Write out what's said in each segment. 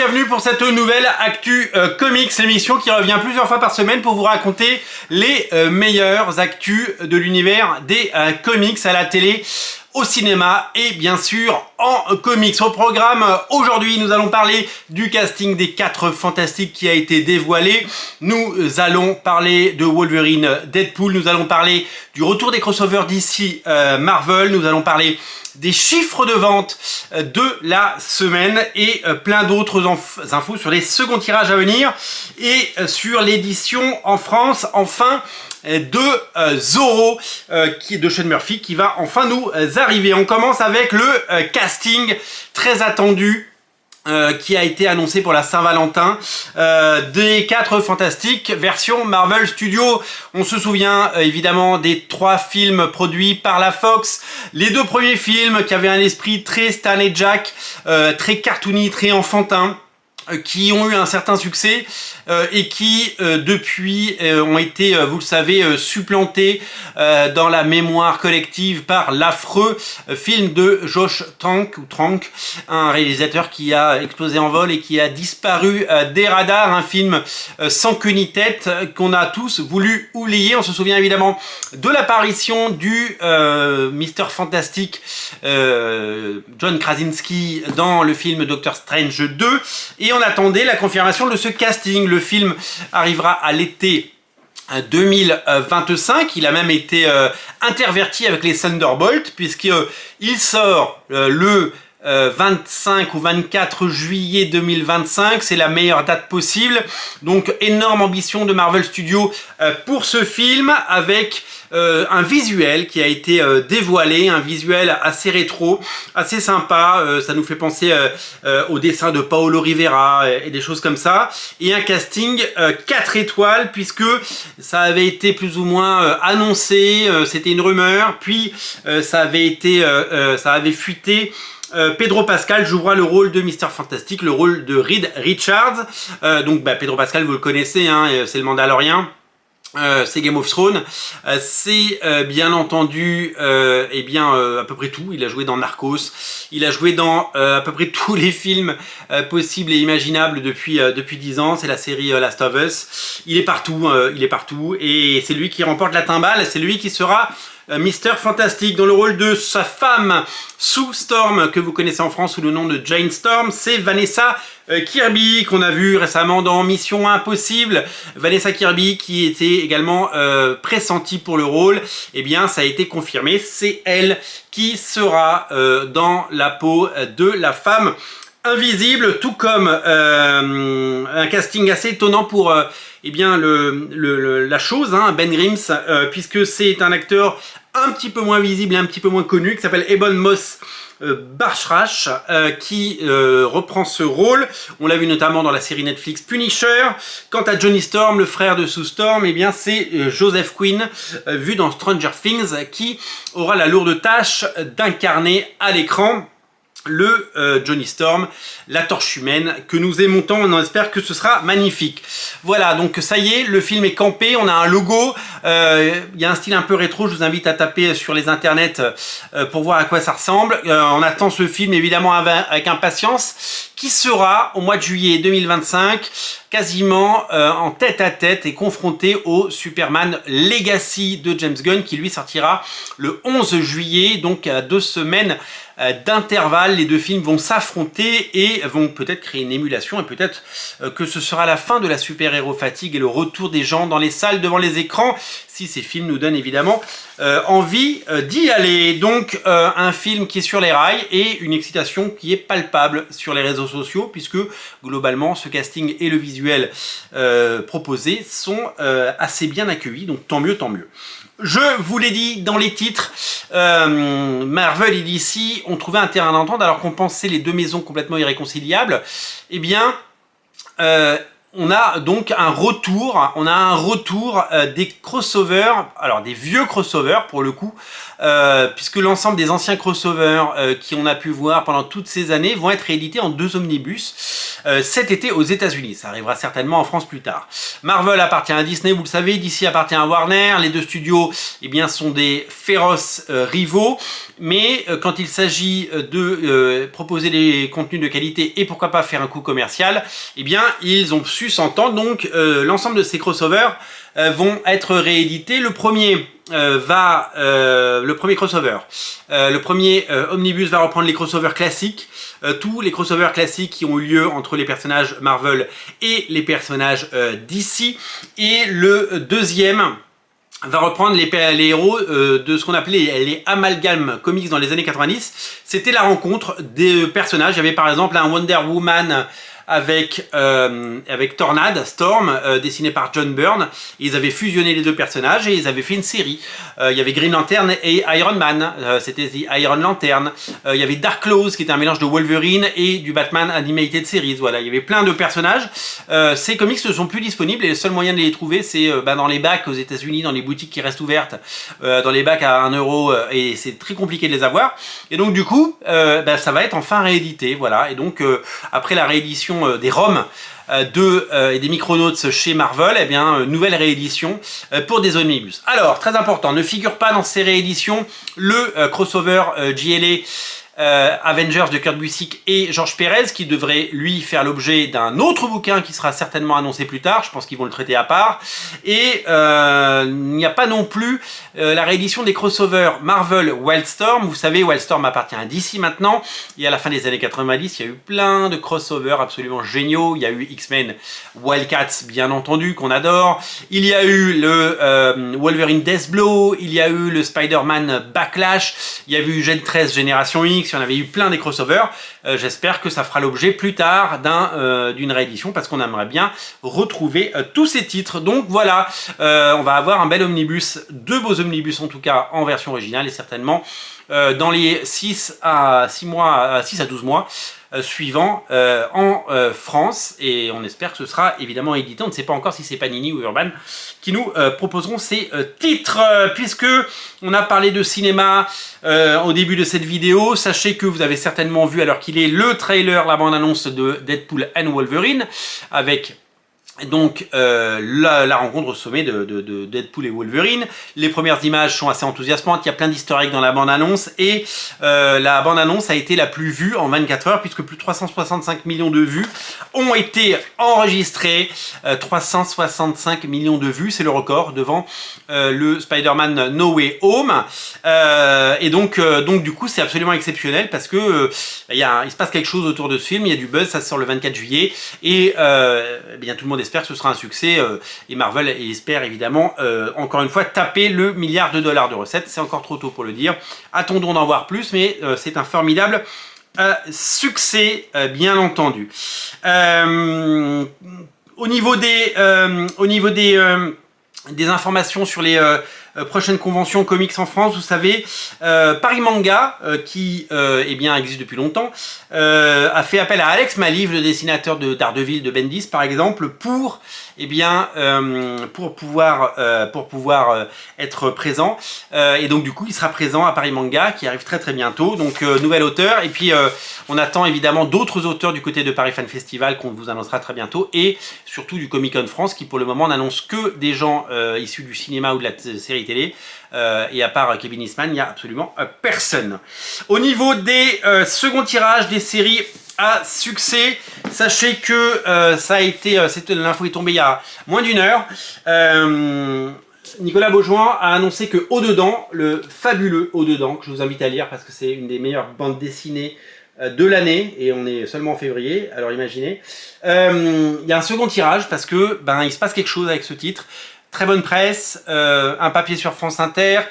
bienvenue pour cette nouvelle Actu Comics, l'émission qui revient plusieurs fois par semaine pour vous raconter les meilleures actus de l'univers des comics à la télé, au cinéma et bien sûr en comics. Au programme, aujourd'hui, nous allons parler du casting des 4 Fantastiques qui a été dévoilé. Nous allons parler de Wolverine, Deadpool, nous allons parler du retour des crossovers d'ici Marvel, nous allons parler des chiffres de vente de la semaine et plein d'autres infos sur les seconds tirages à venir et sur l'édition en France, enfin, de Zorro de Sean Murphy qui va enfin nous arriver. On commence avec le casting très attendu qui a été annoncé pour la Saint-Valentin des 4 Fantastiques version Marvel Studios. On se souvient évidemment des 3 films produits par la Fox, les 2 premiers films qui avaient un esprit très Stan et Jack, très cartoony, très enfantin, qui ont eu un certain succès et qui depuis ont été, vous le savez, supplantés dans la mémoire collective par l'affreux film de Josh Trank, un réalisateur qui a explosé en vol et qui a disparu des radars, un film sans queue ni tête qu'on a tous voulu oublier. On se souvient évidemment de l'apparition du Mr Fantastic John Krasinski dans le film Doctor Strange 2 et on attendait la confirmation de ce casting. Le film arrivera à l'été 2025. Il a même été interverti avec les Thunderbolts puisqu'il sort le 25 ou 24 juillet 2025, c'est la meilleure date possible. Donc énorme ambition de Marvel Studios pour ce film avec un visuel qui a été dévoilé, un visuel assez rétro, assez sympa, ça nous fait penser au dessin de Paolo Rivera et des choses comme ça, et un casting 4 étoiles puisque ça avait été plus ou moins annoncé, c'était une rumeur, puis ça avait fuité. Pedro Pascal jouera le rôle de Mr Fantastic, le rôle de Reed Richards. Pedro Pascal, vous le connaissez, hein, c'est le Mandalorien. C'est Game of Thrones, c'est bien entendu à peu près tout. Il a joué dans Narcos, il a joué dans à peu près tous les films possibles et imaginables depuis 10 ans. C'est la série Last of Us. Il est partout et c'est lui qui remporte la timbale. C'est lui qui sera Mr Fantastic dans le rôle de sa femme Sue Storm, que vous connaissez en France sous le nom de Jane Storm. C'est Vanessa Kirby qu'on a vu récemment dans Mission Impossible. Vanessa Kirby qui était également pressentie pour le rôle. Eh bien ça a été confirmé, c'est elle qui sera dans la peau de la femme invisible, tout comme un casting assez étonnant pour la chose, hein, Ben Grimm, puisque c'est un acteur un petit peu moins visible et un petit peu moins connu qui s'appelle Ebon Moss-Bachrach qui reprend ce rôle. On l'a vu notamment dans la série Netflix Punisher. Quant à Johnny Storm, le frère de Sue Storm, eh bien c'est Joseph Quinn, vu dans Stranger Things, qui aura la lourde tâche d'incarner à l'écran le Johnny Storm, la torche humaine que nous aimons tant. On espère que ce sera magnifique. Voilà, donc ça y est, le film est campé, on a un logo, il y a un style un peu rétro, je vous invite à taper sur les internets pour voir à quoi ça ressemble. On attend ce film évidemment avec impatience, qui sera au mois de juillet 2025 quasiment en tête-à-tête et confronté au Superman Legacy de James Gunn qui lui sortira le 11 juillet, donc à 2 semaines d'intervalle. Les 2 films vont s'affronter et vont peut-être créer une émulation et peut-être que ce sera la fin de la super-héros fatigue et le retour des gens dans les salles devant les écrans si ces films nous donnent évidemment envie d'y aller. Donc un film qui est sur les rails et une excitation qui est palpable sur les réseaux sociaux puisque globalement ce casting et le visuel proposé sont assez bien accueillis, donc tant mieux, tant mieux. Je vous l'ai dit dans les titres, Marvel et DC ont trouvé un terrain d'entente alors qu'on pensait les 2 maisons complètement irréconciliables. Eh bien, on a donc un retour, des crossovers, alors des vieux crossovers pour le coup, puisque l'ensemble des anciens crossovers qu'on a pu voir pendant toutes ces années vont être réédités en 2 omnibus cet été aux États-Unis. Ça arrivera certainement en France plus tard. Marvel appartient à Disney, vous le savez, DC appartient à Warner. Les 2 studios, eh bien, sont des féroces rivaux, mais quand il s'agit de proposer des contenus de qualité et pourquoi pas faire un coup commercial, eh bien, ils ont su s'entendre. Donc, l'ensemble de ces crossovers vont être réédités. Le premier crossover, le premier omnibus va reprendre les crossovers classiques, tous les crossovers classiques qui ont eu lieu entre les personnages Marvel et les personnages DC, et le deuxième va reprendre les héros de ce qu'on appelait les amalgames comics dans les années 90. C'était la rencontre des personnages. Il y avait par exemple un Wonder Woman avec Tornade, Storm, dessiné par John Byrne. Ils avaient fusionné les 2 personnages et ils avaient fait une série. Il y avait Green Lantern et Iron Man, c'était Iron Lantern. Il y avait Dark Claws qui était un mélange de Wolverine et du Batman Animated Series. Voilà, il y avait plein de personnages. Ces comics ne sont plus disponibles et le seul moyen de les trouver, c'est dans les bacs aux États-Unis, dans les boutiques qui restent ouvertes, dans les bacs à 1 euro, et c'est très compliqué de les avoir. Et donc du coup, ça va être enfin réédité. Voilà, et donc après la réédition des ROM et des Micronauts chez Marvel, eh bien, nouvelle réédition pour des omnibus. Alors, très important, ne figure pas dans ces rééditions le crossover GLA Avengers de Kurt Busiek et George Pérez, qui devrait lui faire l'objet d'un autre bouquin qui sera certainement annoncé plus tard. Je pense qu'ils vont le traiter à part. Et il n'y a pas non plus la réédition des crossovers Marvel Wildstorm. Vous savez, Wildstorm appartient à DC maintenant, et à la fin des années 90 il y a eu plein de crossovers absolument géniaux. Il y a eu X-Men Wildcats, bien entendu, qu'on adore. Il y a eu le Wolverine Deathblow, il y a eu le Spider-Man Backlash, il y a eu Gen 13 Génération X. Si on avait eu plein des crossovers, j'espère que ça fera l'objet plus tard d'une réédition, parce qu'on aimerait bien retrouver tous ces titres. Donc voilà, on va avoir un bel omnibus, 2 beaux omnibus en tout cas en version originale, et certainement dans les 6 à 12 mois suivants en France, et on espère que ce sera évidemment édité. On ne sait pas encore si c'est Panini ou Urban qui nous proposeront ces titres. Puisque on a parlé de cinéma au début de cette vidéo, sachez que vous avez certainement vu, alors qu'il est le trailer, la bande-annonce de Deadpool and Wolverine, avec donc la rencontre au sommet de Deadpool et Wolverine. Les premières images sont assez enthousiasmantes, il y a plein d'easter eggs dans la bande-annonce, et la bande-annonce a été la plus vue en 24 heures, puisque plus de 365 millions de vues ont été enregistrées. 365 millions de vues, c'est le record, devant le Spider-Man No Way Home. Et donc du coup c'est absolument exceptionnel, parce que il se passe quelque chose autour de ce film, il y a du buzz, ça sort le 24 juillet, et bien tout le monde espère que ce sera un succès, et Marvel espère évidemment encore une fois taper le $1 milliard de recettes. C'est encore trop tôt pour le dire, attendons d'en voir plus, mais c'est un formidable succès, bien entendu. Au niveau des informations sur les prochaines conventions comics en France, vous savez, Paris Manga, qui eh bien, existe depuis longtemps, a fait appel à Alex Maliv, le dessinateur de Daredevil de Bendis par exemple, pour pouvoir être présent, et donc du coup il sera présent à Paris Manga, qui arrive très très bientôt. Donc nouvel auteur, et puis on attend évidemment d'autres auteurs du côté de Paris Fan Festival qu'on vous annoncera très bientôt, et surtout du Comic Con France, qui pour le moment n'annonce que des gens issus du cinéma ou de la série télé, et à part Kevin Eastman, il n'y a absolument personne. Au niveau des seconds tirages des séries à succès, sachez que ça a été, l'info est tombée il y a moins d'1 heure. Nicolas Beaujoin a annoncé que Au-dedans, le fabuleux Au-dedans, que je vous invite à lire parce que c'est une des meilleures bandes dessinées de l'année, et on est seulement en février, alors imaginez. Il y a un second tirage parce que il se passe quelque chose avec ce titre. Très bonne presse, un papier sur France Inter,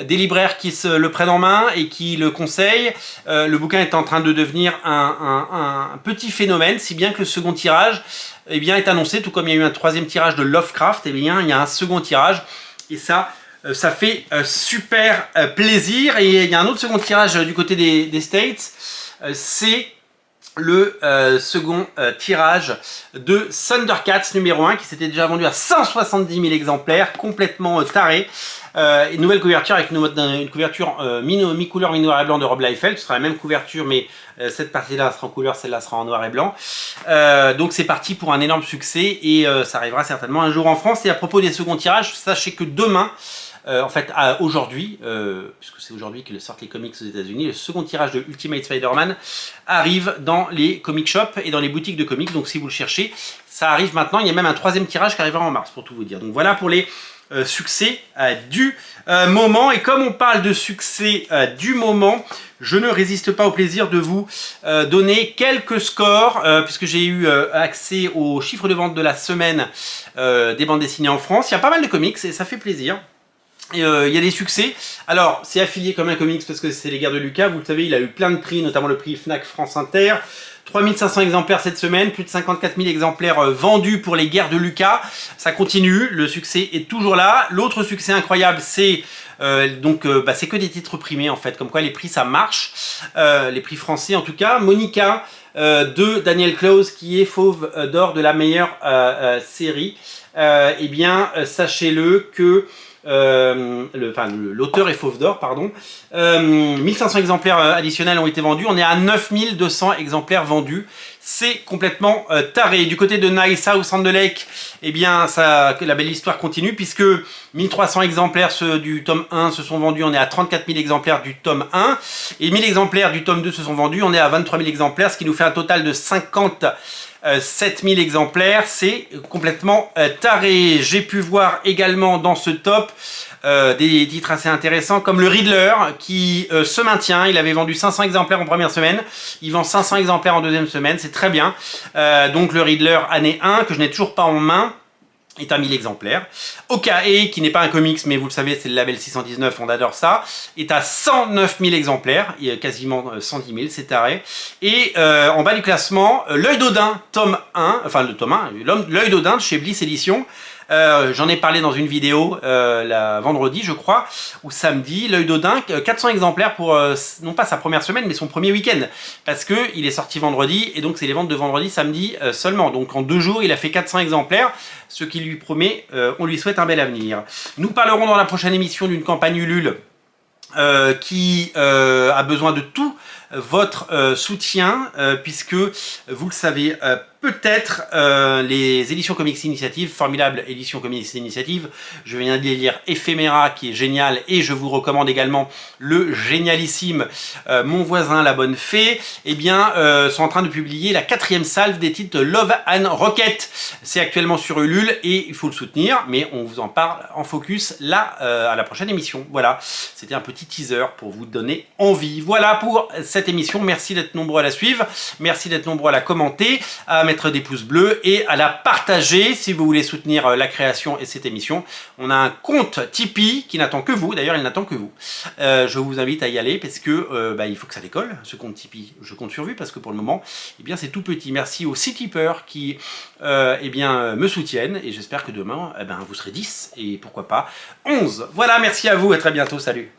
des libraires qui se le prennent en main et qui le conseillent. Le bouquin est en train de devenir un petit phénomène, si bien que le second tirage est annoncé, tout comme il y a eu un 3e tirage de Lovecraft, il y a un second tirage, et ça fait super plaisir. Et il y a un autre second tirage du côté des States, c'est le second tirage de Thundercats numéro 1 qui s'était déjà vendu à 170 000 exemplaires, complètement taré. Une nouvelle couverture avec une couverture mi-couleur, mi-noir et blanc de Rob Liefeld. Ce sera la même couverture, mais cette partie-là sera en couleur, celle-là sera en noir et blanc. Donc c'est parti pour un énorme succès et ça arrivera certainement un jour en France. Et à propos des seconds tirages, sachez que demain, en fait, aujourd'hui, puisque c'est aujourd'hui que sortent les comics aux États-Unis, le second tirage de Ultimate Spider-Man arrive dans les comic shops et dans les boutiques de comics. Donc, si vous le cherchez, ça arrive maintenant. Il y a même un troisième tirage qui arrivera en mars, pour tout vous dire. Donc, voilà pour les succès du moment. Et comme on parle de succès du moment, je ne résiste pas au plaisir de vous donner quelques scores, puisque j'ai eu accès aux chiffres de vente de la semaine des bandes dessinées en France. Il y a pas mal de comics et ça fait plaisir. Il y a des succès. Alors, c'est affilié comme un comics parce que c'est les Guerres de Lucas. Vous le savez, il a eu plein de prix, notamment le prix Fnac France Inter. 3500 exemplaires cette semaine, plus de 54 000 exemplaires vendus pour les Guerres de Lucas. Ça continue, le succès est toujours là. L'autre succès incroyable, c'est c'est que des titres primés en fait, comme quoi les prix ça marche, les prix français en tout cas. Monica de Daniel Close qui est Fauve d'or de la meilleure série. Eh bien, sachez-le que l'auteur est Fauve d'or, pardon. 1500 exemplaires additionnels ont été vendus. On est à 9200 exemplaires vendus. C'est complètement taré. Du côté de Nice House on the Lake, eh bien, la belle histoire continue puisque 1300 exemplaires du tome 1 se sont vendus. On est à 34 000 exemplaires du tome 1 et 1000 exemplaires du tome 2 se sont vendus. On est à 23 000 exemplaires, ce qui nous fait un total de 7 000 exemplaires, c'est complètement taré. J'ai pu voir également dans ce top des titres assez intéressants comme le Riddler qui se maintient. Il avait vendu 500 exemplaires en première semaine, il vend 500 exemplaires en deuxième semaine, c'est très bien. Donc le Riddler année 1 que je n'ai toujours pas en main est à 1000 exemplaires. OKE, qui n'est pas un comics, mais vous le savez, c'est le label 619, on adore ça, est à 109 000 exemplaires, il y a quasiment 110 000, c'est taré. Et en bas du classement, L'œil d'Odin, tome 1, enfin le tome 1, L'œil d'Odin de chez Bliss Édition. J'en ai parlé dans une vidéo vendredi je crois, ou samedi. L'œil d'Odin, 400 exemplaires pour non pas sa première semaine mais son premier week-end, parce que il est sorti vendredi et donc c'est les ventes de vendredi samedi seulement, donc en 2 jours il a fait 400 exemplaires, ce qui lui promet, on lui souhaite un bel avenir. Nous parlerons dans la prochaine émission d'une campagne Ulule qui a besoin de tout votre soutien, puisque vous le savez peut-être, les éditions Comics Initiative, formidable édition Comics Initiative, je viens de lire Ephéméra qui est génial et je vous recommande également le génialissime Mon voisin la bonne fée, eh bien sont en train de publier la 4e salve des titres Love and Rocket. C'est actuellement sur Ulule et il faut le soutenir, mais on vous en parle en focus là à la prochaine émission. Voilà, c'était un petit teaser pour vous donner envie. Voilà pour cette émission, merci d'être nombreux à la suivre, merci d'être nombreux à la commenter, à mettre des pouces bleus et à la partager si vous voulez soutenir la création et cette émission. On a un compte Tipeee qui n'attend que vous, d'ailleurs il n'attend que vous. Je vous invite à y aller parce que il faut que ça décolle, ce compte Tipeee. Je compte sur vous parce que pour le moment, eh bien c'est tout petit. Merci aux 6 tipeurs qui me soutiennent et j'espère que demain, vous serez 10 et pourquoi pas 11. Voilà, merci à vous, à très bientôt, salut.